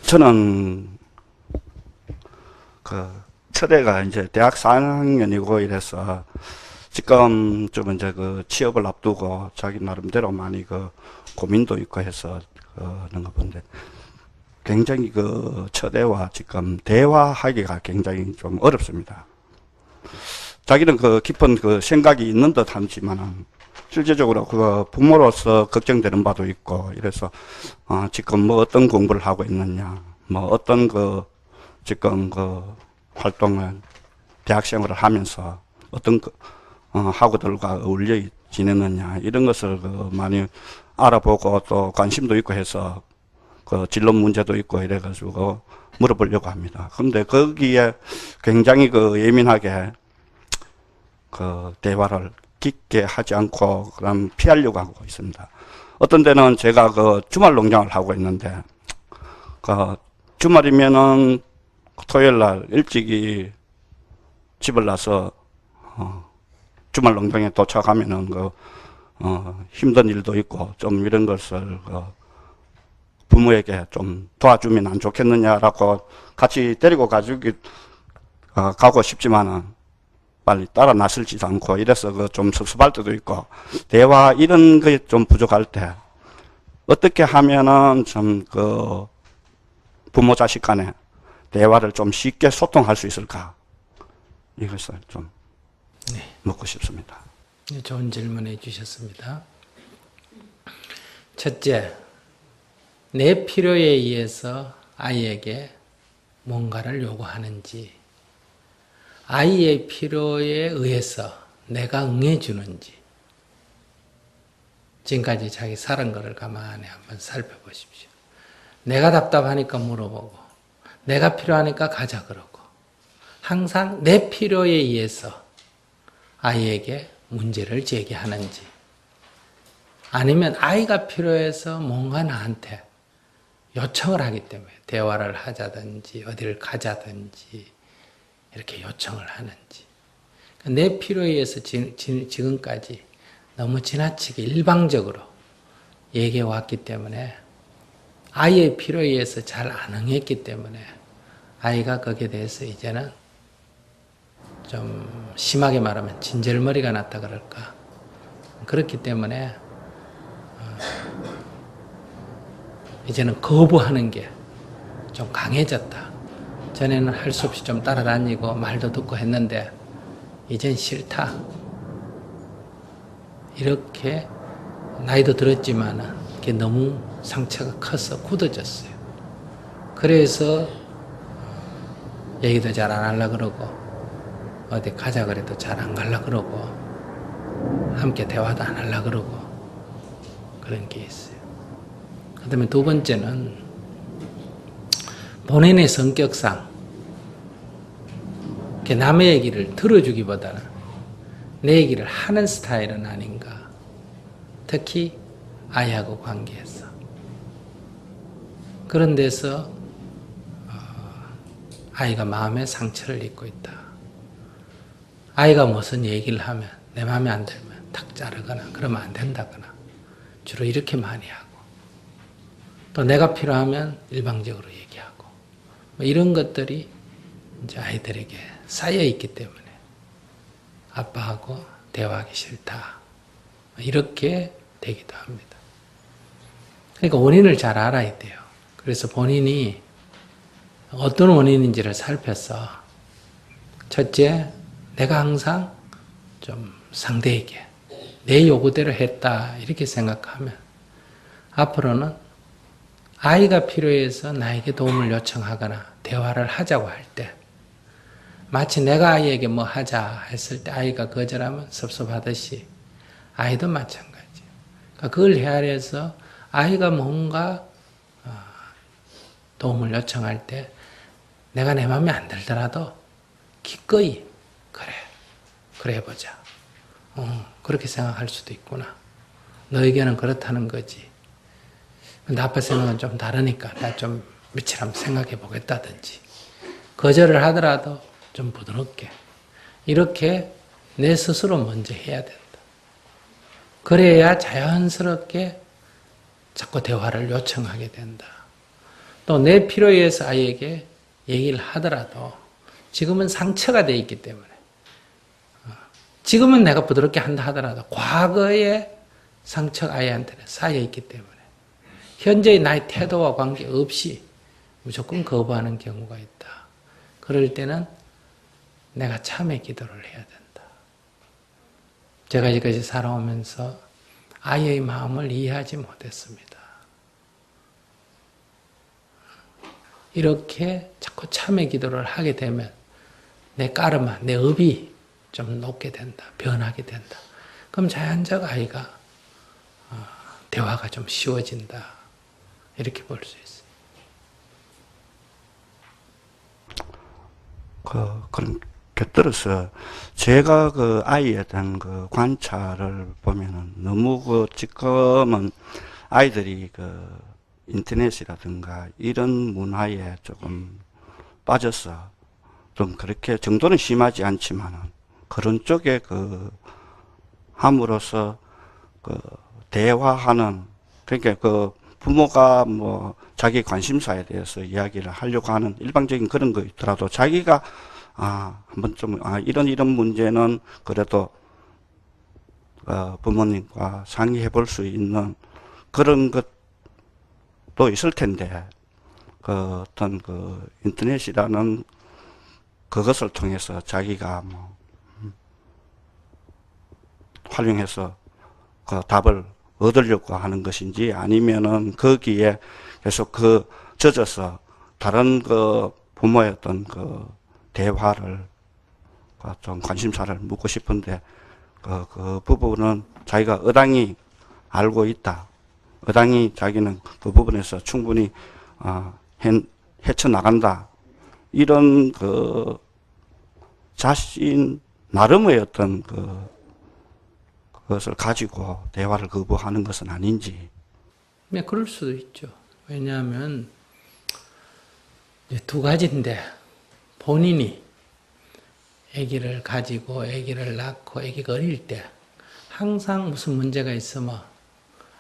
저는 첫애가 이제 대학 4학년이고 이래서 지금 좀 이제 취업을 앞두고 자기 나름대로 많이 고민도 있고 해서 그런 거 본데 굉장히 첫애와 지금 대화하기가 굉장히 좀 어렵습니다. 자기는 깊은 생각이 있는 듯 하지만은 실제적으로 부모로서 걱정되는 바도 있고 이래서 지금 뭐 어떤 공부를 하고 있느냐, 뭐 어떤 지금 활동을 대학 생활을 하면서 어떤 학우들과 어울려 지내느냐 이런 것을 많이 알아보고 또 관심도 있고 해서 진로 문제도 있고 이래가지고 물어보려고 합니다. 그런데 거기에 굉장히 예민하게 대화를 깊게 하지 않고 그럼 피하려고 하고 있습니다. 어떤 데는 제가 주말 농장을 하고 있는데 주말이면은 토요일 날 일찍이 집을 나서 주말 농장에 도착하면은 힘든 일도 있고 좀 이런 것을 부모에게 좀 도와주면 안 좋겠느냐라고 같이 데리고 가고 싶지만은 빨리 따라 나설지도 않고 이래서 좀 섭섭할 때도 있고 대화 이런 게 좀 부족할 때 어떻게 하면은 좀 부모 자식 간에 대화를 좀 쉽게 소통할 수 있을까 이것을 좀 묻고 싶습니다. 네, 좋은 질문해 주셨습니다. 첫째, 내 필요에 의해서 아이에게 뭔가를 요구하는지 아이의 필요에 의해서 내가 응해주는지 지금까지 자기 살은 것을 가만히 한번 살펴보십시오. 내가 답답하니까 물어보고 내가 필요하니까 가자 그러고 항상 내 필요에 의해서 아이에게 문제를 제기하는지 아니면 아이가 필요해서 뭔가 나한테 요청을 하기 때문에 대화를 하자든지 어디를 가자든지 이렇게 요청을 하는지 내 필요에 의해서 지금까지 너무 지나치게 일방적으로 얘기해 왔기 때문에 아이의 필요에 의해서 잘 안 응했기 때문에 아이가 거기에 대해서 이제는 좀 심하게 말하면 진절머리가 났다 그럴까 그렇기 때문에 이제는 거부하는 게 좀 강해졌다. 전에는 할 수 없이 좀 따라다니고 말도 듣고 했는데 이젠 싫다. 이렇게 나이도 들었지만 그게 너무 상처가 커서 굳어졌어요. 그래서 얘기도 잘 안 하려고 그러고 어디 가자 그래도 잘 안 가려고 그러고 함께 대화도 안 하려고 그러고 그런 게 있어요. 그 다음에 두 번째는 본인의 성격상 남의 얘기를 들어주기보다는 내 얘기를 하는 스타일은 아닌가. 특히 아이하고 관계에서. 그런 데서 아이가 마음에 상처를 입고 있다. 아이가 무슨 얘기를 하면 내 마음에 안 들면 탁 자르거나 그러면 안 된다거나 주로 이렇게 많이 하고 또 내가 필요하면 일방적으로 얘기하고 뭐 이런 것들이 이제 아이들에게 쌓여 있기 때문에 아빠하고 대화하기 싫다. 이렇게 되기도 합니다. 그러니까 원인을 잘 알아야 돼요. 그래서 본인이 어떤 원인인지를 살펴서 첫째, 내가 항상 좀 상대에게 내 요구대로 했다 이렇게 생각하면 앞으로는 아이가 필요해서 나에게 도움을 요청하거나 대화를 하자고 할 때 마치 내가 아이에게 뭐 하자 했을 때 아이가 거절하면 섭섭하듯이 아이도 마찬가지예요. 그러니까 그걸 헤아려서 아이가 뭔가 도움을 요청할 때 내가 내 마음에 안 들더라도 기꺼이 그래 해보자. 그렇게 생각할 수도 있구나. 너 의견은 그렇다는 거지. 근데 아빠 생각은 좀 다르니까 나 좀 며칠 한번 생각해 보겠다든지 거절을 하더라도 좀 부드럽게 이렇게 내 스스로 먼저 해야 된다. 그래야 자연스럽게 자꾸 대화를 요청하게 된다. 또 내 필요에 의해서 아이에게 얘기를 하더라도 지금은 상처가 돼 있기 때문에 지금은 내가 부드럽게 한다 하더라도 과거의 상처가 아이한테는 쌓여 있기 때문에 현재의 나의 태도와 관계없이 무조건 거부하는 경우가 있다. 그럴 때는 내가 참회 기도를 해야 된다. 제가 지금까지 살아오면서 아이의 마음을 이해하지 못했습니다. 이렇게 자꾸 참회 기도를 하게 되면 내 까르마, 내 업이 좀 높게 된다. 변하게 된다. 그럼 자연적 아이가 대화가 좀 쉬워진다. 이렇게 볼 수 있어요. 그런 곁들여서 제가 그 아이에 대한 그 관찰을 보면은 너무 지금은 아이들이 인터넷이라든가 이런 문화에 조금 빠져서 좀 그렇게 정도는 심하지 않지만은 그런 쪽에 함으로써 대화하는, 그러니까 부모가 뭐 자기 관심사에 대해서 이야기를 하려고 하는 일방적인 그런 거 있더라도 자기가 한번 좀 이런 문제는 그래도 부모님과 상의해 볼 수 있는 그런 것도 있을 텐데 어떤 인터넷이라는 그것을 통해서 자기가 활용해서 답을 얻으려고 하는 것인지 아니면은 거기에 계속 젖어서 다른 부모의 어떤 대화를 좀 관심사를 묻고 싶은데 그 부분은 자기가 어당이 알고 있다. 어당이 자기는 그 부분에서 충분히 헤쳐나간다. 이런 자신 나름의 어떤 그것을 가지고 대화를 거부하는 것은 아닌지. 네, 그럴 수도 있죠. 왜냐하면 두 가지인데 본인이 아기를 가지고 아기를 낳고 아기가 어릴 때 항상 무슨 문제가 있으면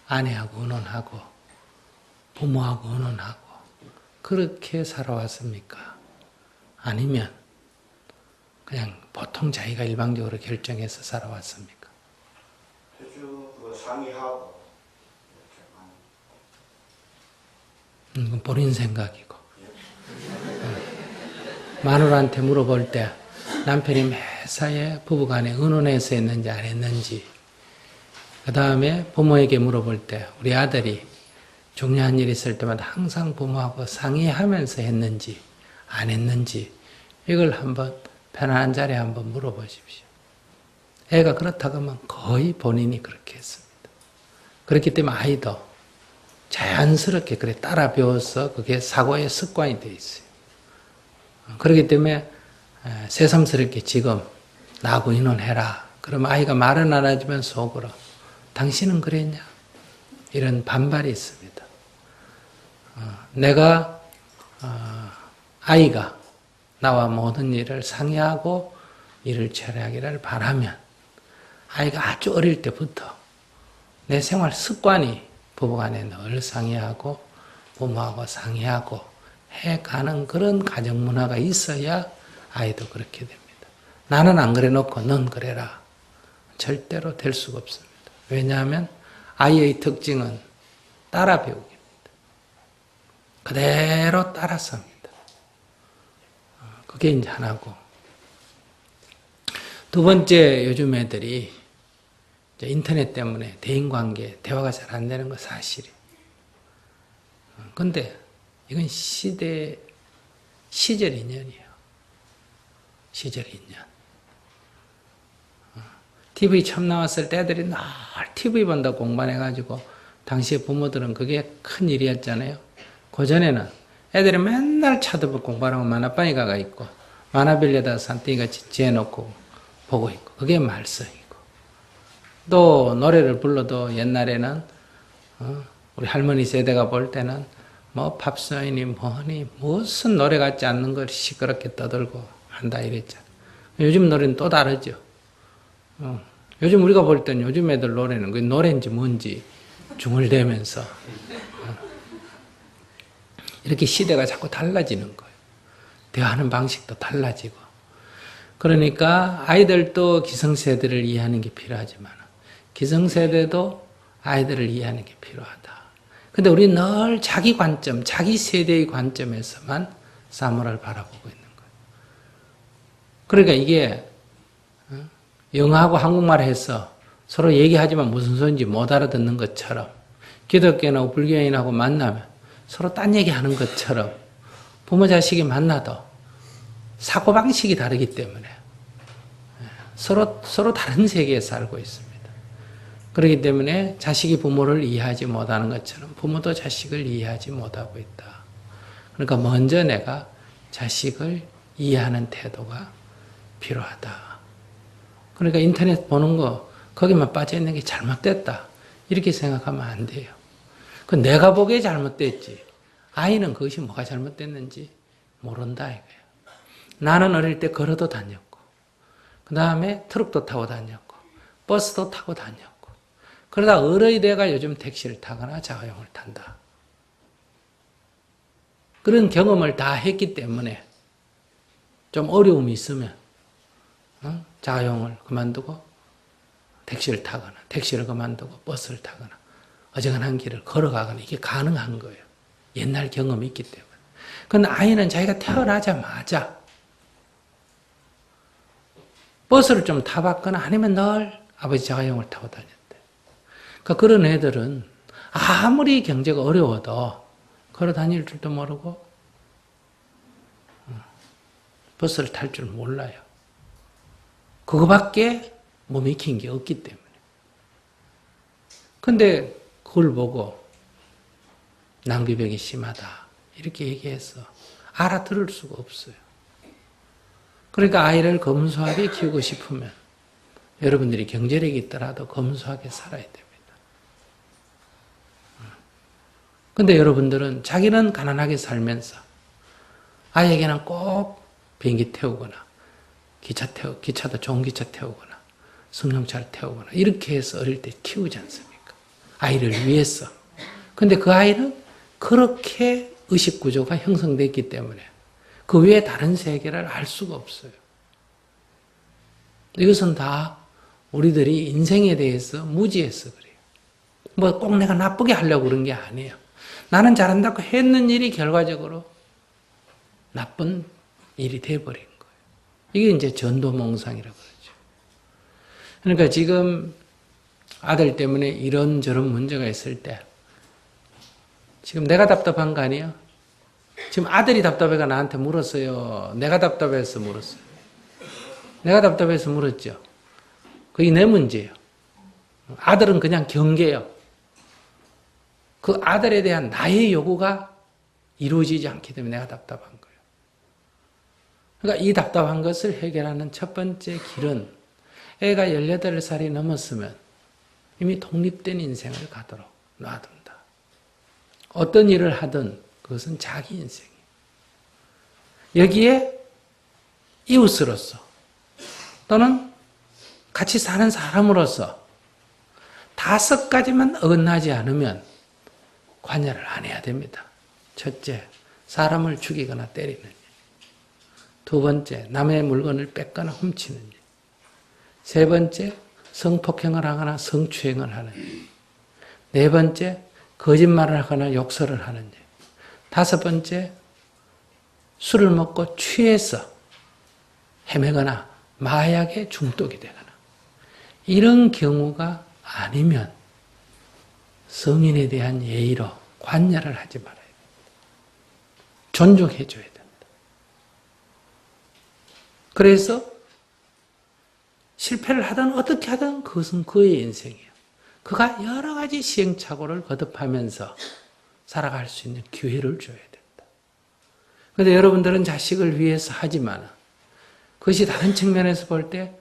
아내하고 의논하고 부모하고 의논하고 그렇게 살아왔습니까? 아니면 그냥 보통 자기가 일방적으로 결정해서 살아왔습니까? 상의하고 그건 본인 생각이고 마누라한테 물어볼 때 남편이 매사에 부부간에 의논해서 했는지 안 했는지, 그 다음에 부모에게 물어볼 때 우리 아들이 중요한 일이 있을 때마다 항상 부모하고 상의하면서 했는지 안 했는지 이걸 한번 편안한 자리에 한번 물어보십시오. 애가 그렇다고 하면 거의 본인이 그렇게 했습니다. 그렇기 때문에 아이도 자연스럽게 그래 따라 배워서 그게 사고의 습관이 되어 있어요. 그렇기 때문에 새삼스럽게 지금 나하고 의논해라. 그러면 아이가 말은 안 하지만 속으로 당신은 그랬냐? 이런 반발이 있습니다. 내가 아이가 나와 모든 일을 상의하고 일을 처리하기를 바라면 아이가 아주 어릴 때부터 내 생활 습관이 부부간에 늘 상의하고 부모하고 상의하고 해가는 그런 가정 문화가 있어야 아이도 그렇게 됩니다. 나는 안 그래 놓고 넌 그래라. 절대로 될 수가 없습니다. 왜냐하면 아이의 특징은 따라 배우기입니다. 그대로 따라서 합니다. 그게 이제 하나고. 두 번째, 요즘 애들이 인터넷 때문에 대인관계, 대화가 잘 안 되는 거 사실이에요. 근데 이건 시절 인연이에요. 시절 인연. TV 처음 나왔을 때 애들이 늘 TV 본다고 공부해가지고 당시에 부모들은 그게 큰 일이었잖아요. 그전에는 애들이 맨날 차도 공부하라고 만화방에 가가 있고 만화 빌려다 산띠같이 지어놓고 보고 있고 그게 말썽이고, 또 노래를 불러도 옛날에는 우리 할머니 세대가 볼 때는 뭐 팝송이니 뭐니 무슨 노래 같지 않는 걸 시끄럽게 떠들고 한다 이랬잖아. 요즘 노래는 또 다르죠. 요즘 우리가 볼 때는 요즘 애들 노래는 그게 노래인지 뭔지 중얼대면서 이렇게 시대가 자꾸 달라지는 거예요. 대화하는 방식도 달라지고. 그러니까 아이들도 기성세대를 이해하는 게 필요하지만 기성세대도 아이들을 이해하는 게 필요하다. 근데 우리 늘 자기 관점, 자기 세대의 관점에서만 사물을 바라보고 있는 거예요. 그러니까 이게 영어하고 한국말 해서 서로 얘기하지만 무슨 소리인지 못 알아듣는 것처럼 기독교인하고 불교인하고 만나면 서로 딴 얘기하는 것처럼 부모 자식이 만나도 사고방식이 다르기 때문에 서로 다른 세계에 살고 있습니다. 그렇기 때문에 자식이 부모를 이해하지 못하는 것처럼 부모도 자식을 이해하지 못하고 있다. 그러니까 먼저 내가 자식을 이해하는 태도가 필요하다. 그러니까 인터넷 보는 거 거기만 빠져있는 게 잘못됐다. 이렇게 생각하면 안 돼요. 그 내가 보기에 잘못됐지. 아이는 그것이 뭐가 잘못됐는지 모른다 이거예요. 나는 어릴 때 걸어도 다녔고 그 다음에 트럭도 타고 다녔고 버스도 타고 다녔고 그러다 어른이 돼가 요즘 택시를 타거나 자가용을 탄다. 그런 경험을 다 했기 때문에 좀 어려움이 있으면 자가용을 그만두고 택시를 타거나 택시를 그만두고 버스를 타거나 어지간한 길을 걸어가거나 이게 가능한 거예요. 옛날 경험이 있기 때문에. 그런데 아이는 자기가 태어나자마자 버스를 좀 타봤거나 아니면 늘 아버지 자가용을 타고 다녔대. 그러니까 그런 애들은 아무리 경제가 어려워도 걸어 다닐 줄도 모르고 버스를 탈 줄 몰라요. 그거밖에 몸에 익힌 게 없기 때문에. 근데 그걸 보고 낭비병이 심하다 이렇게 얘기해서 알아들을 수가 없어요. 그러니까 아이를 검소하게 키우고 싶으면 여러분들이 경제력이 있더라도 검소하게 살아야 됩니다. 근데 여러분들은 자기는 가난하게 살면서 아이에게는 꼭 비행기 태우거나 기차도 좋은 기차 태우거나 승용차를 태우거나 이렇게 해서 어릴 때 키우지 않습니까? 아이를 위해서. 근데 그 아이는 그렇게 의식구조가 형성됐기 때문에 그 외에 다른 세계를 알 수가 없어요. 이것은 다 우리들이 인생에 대해서 무지해서 그래요. 뭐 꼭 내가 나쁘게 하려고 그런 게 아니에요. 나는 잘한다고 했는 일이 결과적으로 나쁜 일이 돼버린 거예요. 이게 이제 전도몽상이라고 그러죠. 그러니까 지금 아들 때문에 이런저런 문제가 있을 때 지금 내가 답답한 거 아니에요? 지금 아들이 답답해가 나한테 물었어요. 내가 답답해서 물었어요. 내가 답답해서 물었죠. 그게 내 문제예요. 아들은 그냥 경계예요. 그 아들에 대한 나의 요구가 이루어지지 않기 때문에 내가 답답한 거예요. 그러니까 이 답답한 것을 해결하는 첫 번째 길은 애가 18살이 넘었으면 이미 독립된 인생을 가도록 놔둔다. 어떤 일을 하든 그것은 자기 인생이에요. 여기에 이웃으로서 또는 같이 사는 사람으로서 5가지만 어긋나지 않으면 관여를 안 해야 됩니다. 첫째, 사람을 죽이거나 때리는 일. 두 번째, 남의 물건을 뺏거나 훔치는 일. 세 번째, 성폭행을 하거나 성추행을 하는 일. 네 번째, 거짓말을 하거나 욕설을 하는 일. 5번째, 술을 먹고 취해서 헤매거나 마약에 중독이 되거나 이런 경우가 아니면 성인에 대한 예의로 관여를 하지 말아야 됩니다. 존중해 줘야 된다. 그래서 실패를 하든 어떻게 하든 그것은 그의 인생이에요. 그가 여러 가지 시행착오를 거듭하면서 살아갈 수 있는 기회를 줘야 된다. 그런데 여러분들은 자식을 위해서 하지만 그것이 다른 측면에서 볼 때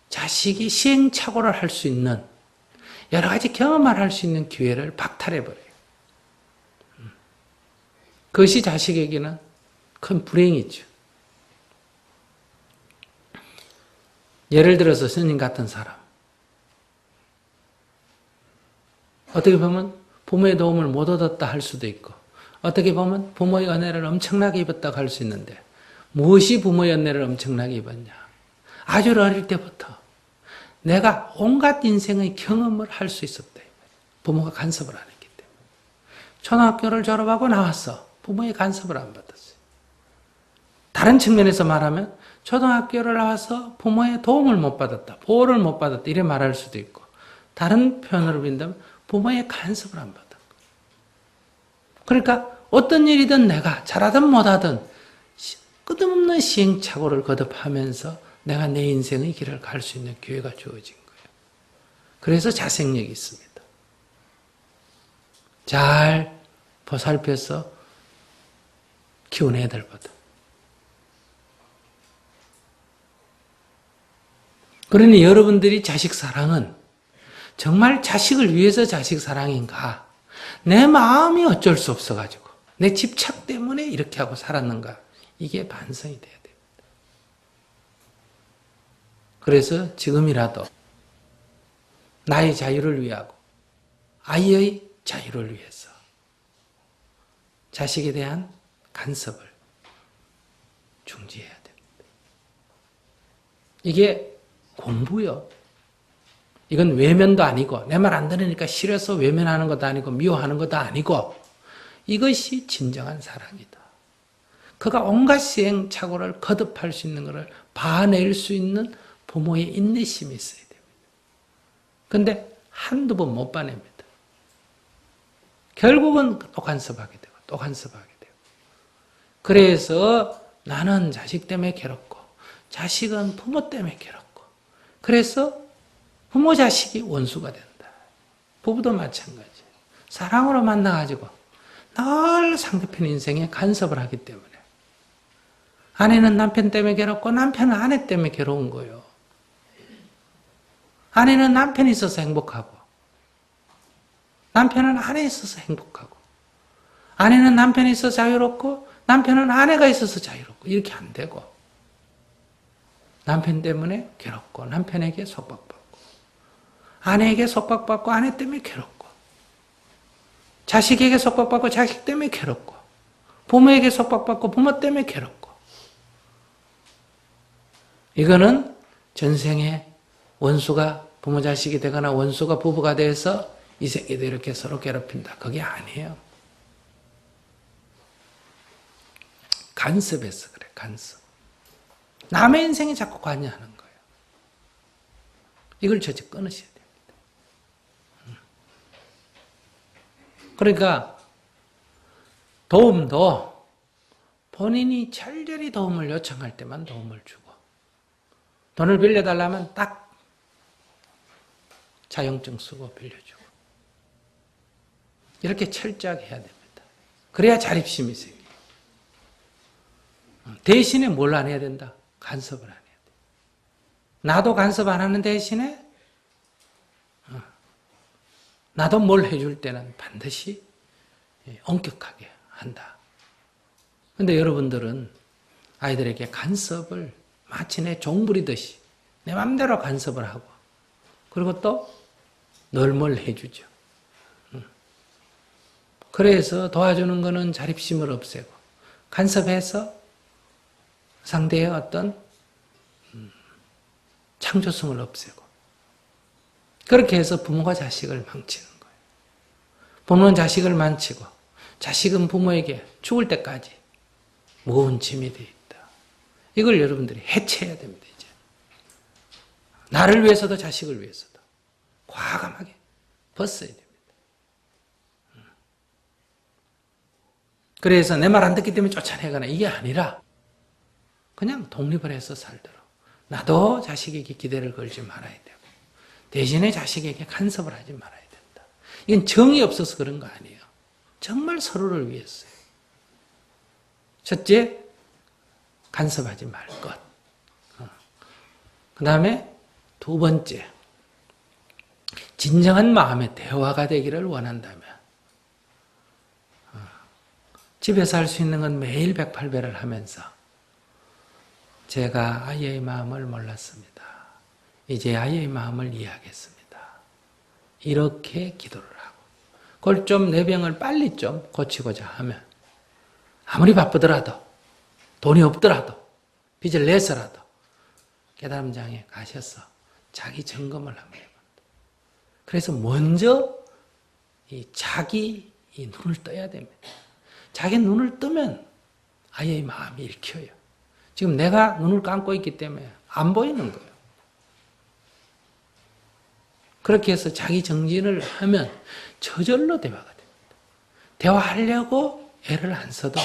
자식이 시행착오를 할 수 있는 여러 가지 경험을 할 수 있는 기회를 박탈해버려요. 그것이 자식에게는 큰 불행이죠. 예를 들어서 스님 같은 사람. 어떻게 보면 부모의 도움을 못 얻었다 할 수도 있고 어떻게 보면 부모의 은혜를 엄청나게 입었다고 할 수 있는데 무엇이 부모의 은혜를 엄청나게 입었냐? 아주 어릴 때부터 내가 온갖 인생의 경험을 할 수 있었다. 부모가 간섭을 안 했기 때문에. 초등학교를 졸업하고 나왔어. 부모의 간섭을 안 받았어요. 다른 측면에서 말하면 초등학교를 나와서 부모의 도움을 못 받았다. 보호를 못 받았다. 이래 말할 수도 있고 다른 표현으로 빈다면 부모의 간섭을 안 받았고 그러니까 어떤 일이든 내가 잘하든 못하든 끝없는 시행착오를 거듭하면서 내가 내 인생의 길을 갈 수 있는 기회가 주어진 거예요. 그래서 자생력이 있습니다. 잘 보살펴서 키운 애들보다. 그러니 여러분들이 자식 사랑은 정말 자식을 위해서 자식 사랑인가? 내 마음이 어쩔 수 없어가지고 내 집착 때문에 이렇게 하고 살았는가? 이게 반성이 돼야 됩니다. 그래서 지금이라도 나의 자유를 위하고 아이의 자유를 위해서 자식에 대한 간섭을 중지해야 됩니다. 이게 공부요. 이건 외면도 아니고 내 말 안 들으니까 싫어서 외면하는 것도 아니고 미워하는 것도 아니고 이것이 진정한 사랑이다. 그가 온갖 시행착오를 거듭할 수 있는 것을 봐낼 수 있는 부모의 인내심이 있어야 됩니다. 그런데 한두 번 못 봐냅니다. 결국은 또 간섭하게 되고 또 간섭하게 되고 그래서 나는 자식 때문에 괴롭고 자식은 부모 때문에 괴롭고 그래서 부모 자식이 원수가 된다. 부부도 마찬가지. 사랑으로 만나가지고 늘 상대편 인생에 간섭을 하기 때문에 아내는 남편 때문에 괴롭고 남편은 아내 때문에 괴로운 거예요. 아내는 남편이 있어서 행복하고 남편은 아내에 있어서 행복하고 아내는 남편이 있어서 자유롭고 남편은 아내가 있어서 자유롭고 이렇게 안 되고 남편 때문에 괴롭고 남편에게 속박받고 아내에게 속박받고 아내 때문에 괴롭고 자식에게 속박받고 자식 때문에 괴롭고 부모에게 속박받고 부모 때문에 괴롭고 이거는 전생에 원수가 부모 자식이 되거나 원수가 부부가 돼서 이 생에도 이렇게 서로 괴롭힌다. 그게 아니에요. 간섭해서 그래. 간섭. 남의 인생에 자꾸 관여하는 거예요. 이걸 저지 끊으셔야 됩니다. 그러니까 도움도 본인이 절절히 도움을 요청할 때만 도움을 주고 돈을 빌려달라면 딱 자격증 쓰고 빌려주고 이렇게 철저하게 해야 됩니다. 그래야 자립심이 생겨요. 대신에 뭘 안 해야 된다? 간섭을 안 해야 돼. 나도 간섭 안 하는 대신에 나도 뭘 해줄 때는 반드시 엄격하게 한다. 그런데 여러분들은 아이들에게 간섭을 마치 내 종부리듯이 내 맘대로 간섭을 하고 그리고 또 늘 뭘 해주죠. 그래서 도와주는 것은 자립심을 없애고 간섭해서 상대의 어떤 창조성을 없애고 그렇게 해서 부모가 자식을 망치는 거예요. 부모는 자식을 망치고 자식은 부모에게 죽을 때까지 무거운 짐이 되어 있다. 이걸 여러분들이 해체해야 됩니다. 이제 나를 위해서도 자식을 위해서도 과감하게 벗어야 됩니다. 그래서 내 말 안 듣기 때문에 쫓아내거나 이게 아니라 그냥 독립을 해서 살도록 나도 자식에게 기대를 걸지 말아야 되고 대신에 자식에게 간섭을 하지 말아야 된다. 이건 정이 없어서 그런 거 아니에요. 정말 서로를 위해서요. 첫째, 간섭하지 말 것. 그 다음에 두 번째, 진정한 마음의 대화가 되기를 원한다면 집에서 할 수 있는 건 매일 108배를 하면서 제가 아이의 마음을 몰랐습니다. 이제 아이의 마음을 이해하겠습니다. 이렇게 기도를 하고 그걸 좀 내 병을 빨리 좀 고치고자 하면 아무리 바쁘더라도 돈이 없더라도 빚을 내서라도 깨달음장에 가셔서 자기 점검을 한번 해본다. 그래서 먼저 이 자기 이 눈을 떠야 됩니다. 자기 눈을 뜨면 아예 마음이 읽혀요. 지금 내가 눈을 감고 있기 때문에 안 보이는 거예요. 그렇게 해서 자기 정진을 하면 저절로 대화가 됩니다. 대화하려고 애를 안 써도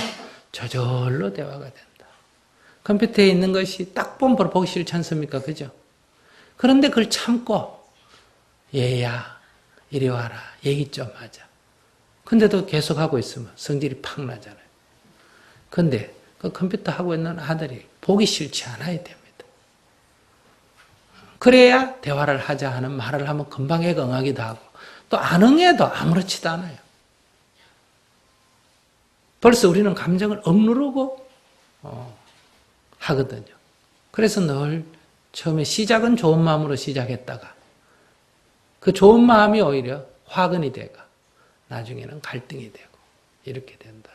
저절로 대화가 된다. 컴퓨터에 있는 것이 딱 보면 보기 싫지 않습니까? 그죠? 그런데 그걸 참고 얘야 이리 와라 얘기 좀 하자. 근데도 계속하고 있으면 성질이 팍 나잖아요. 근데 그 컴퓨터 하고 있는 아들이 보기 싫지 않아야 됩니다. 그래야 대화를 하자 하는 말을 하면 금방 애가 응하기도 하고 또 안 응해도 아무렇지도 않아요. 벌써 우리는 감정을 억누르고 하거든요. 그래서 늘 처음에 시작은 좋은 마음으로 시작했다가 그 좋은 마음이 오히려 화근이 되고 나중에는 갈등이 되고 이렇게 된다.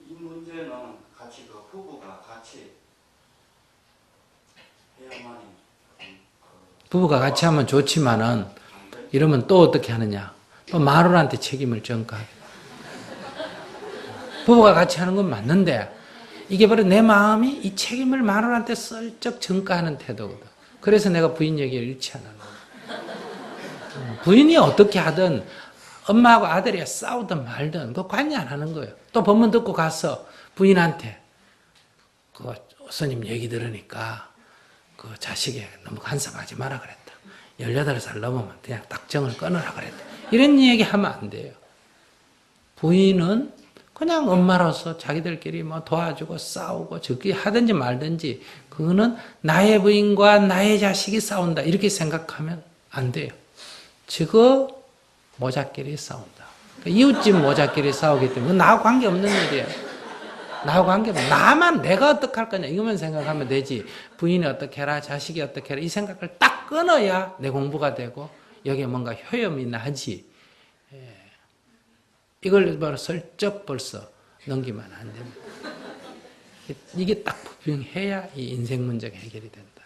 이 문제는 같이 그 부부가 같이 해야만이 부부가 같이 하면 좋지만은 이러면 또 어떻게 하느냐? 또 마누라한테 책임을 전가하게. 부부가 같이 하는 건 맞는데 이게 바로 내 마음이 이 책임을 마누라한테 슬쩍 전가하는 태도거든. 그래서 내가 부인 얘기를 잃지 않아. 부인이 어떻게 하든 엄마하고 아들이 싸우든 말든 그거 관여 안 하는 거예요. 또 법문 듣고 가서 부인한테 그 스님 얘기 들으니까 그 자식이 너무 간섭하지 마라 그랬다. 18살 넘으면 그냥 딱 정을 끊으라 그랬다. 이런 얘기 하면 안 돼요. 부인은 그냥 엄마로서 자기들끼리 뭐 도와주고 싸우고 저기 하든지 말든지 그거는 나의 부인과 나의 자식이 싸운다 이렇게 생각하면 안 돼요. 저거 모자끼리 싸운다. 이웃집 모자끼리 싸우기 때문에 나하고 관계없는 일이에요. 나하고 관계없는 나만 내가 어떻게 할 거냐 이것만 생각하면 되지 부인이 어떻게 해라 자식이 어떻게 해라 이 생각을 딱 끊어야 내 공부가 되고 여기에 뭔가 효험이 나지. 이걸 바로 슬쩍 벌써 넘기면 안 됩니다. 이게 딱 부빙해야 이 인생 문제가 해결이 된다.